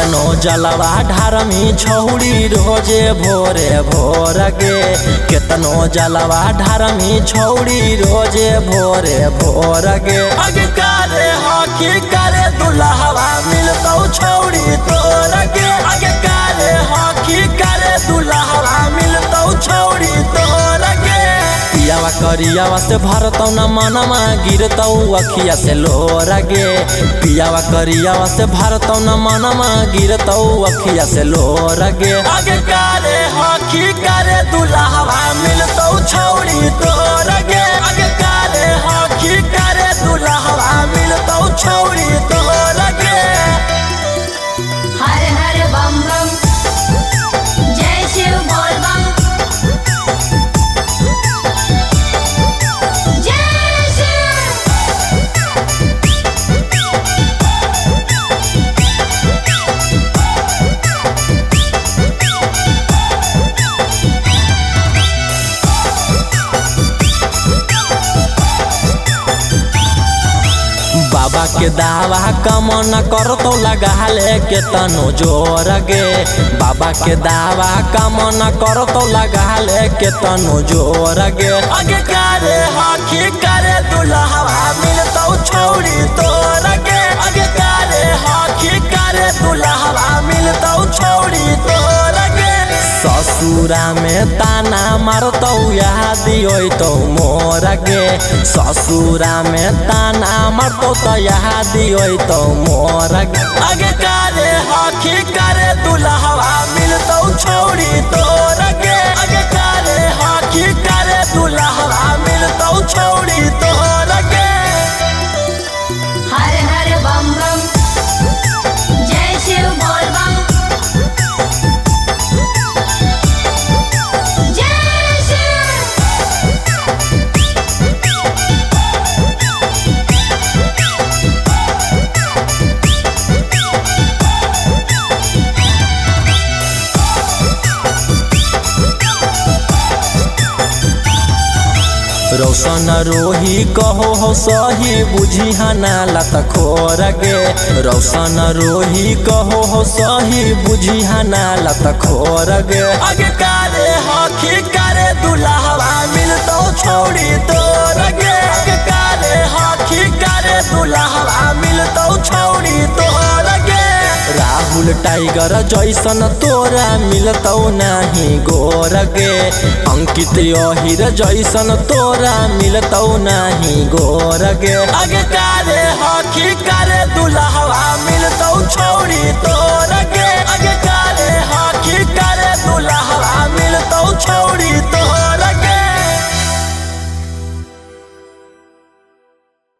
केतनो जलवा ढारमी छौड़ी रोजे भोरे भोर गे। केतनो जलवा ढारमी छौड़ी रोजे भोरे भोर गे। आगे कारे हॉकी करे दुल्हवा मिलतौ छौड़ी तोर गे। आगे कारे हॉकी करे दुल्हवा मिलतौ छौड़ी तोर गे। पियावा करियावा से भरतौ न मनमा गिरतौ अखिया से लोर गे। पियावा करियावा से भरतौ न मनमा गिरतौ अखिया से लोर गे। आगे कारे हॉकी करे दुल्हवा मिलतौ छौड़ी तोर गे। आगे कारे हॉकी करे दुल्हवा मिलतौ छौड़ी तोर गे। हर हर बम बम जय शिव बोल बम जय शिव। बाबा के दावा कम न करतो लगा ले केतनो जोर गे। बाबा के दावा कम न करतो लगा ले केतनो जोर गे। आगे कारे हॉकी करे दुल्हवा मिलतौ छौड़ी तोर गे। आगे कारे हॉकी करे दुल्हवा मिलतौ छौड़ी तोर गे। ससुरा में ताना मारतौ याद होइतौ मोर गे। ससुरा में ताना मारतौ त याद होइतौ मोर गे। आगे कारे हॉकी करे दुल्हवा मिलतौ छौड़ी तोर गे। आगे कारे हॉकी करे दुल्हवा मिलतौ छौड़ी तोर गे। हर हर बम बम जय शिव बोल बम जय शिव। रौशन रोही कहो हो सही बुझी हना लत खोर गे। रौशन रोही कहो हो सही बुझी हना लत खोर गे। आगे कारे हॉकी करे दुल्हवा मिलतौ छौड़ी तोर गे। आगे कारे हॉकी करे दुल्हवा मिलतौ छौड़ी तोर गे। राहुल टाइगर जैसन तोरा मिलतौ नाही गोर गे। अंकित अहिर जैसन तोरा मिलतौ नाही गोर गे। आगे कारे हॉकी करे दुल्हवा मिलतौ छौड़ी तोर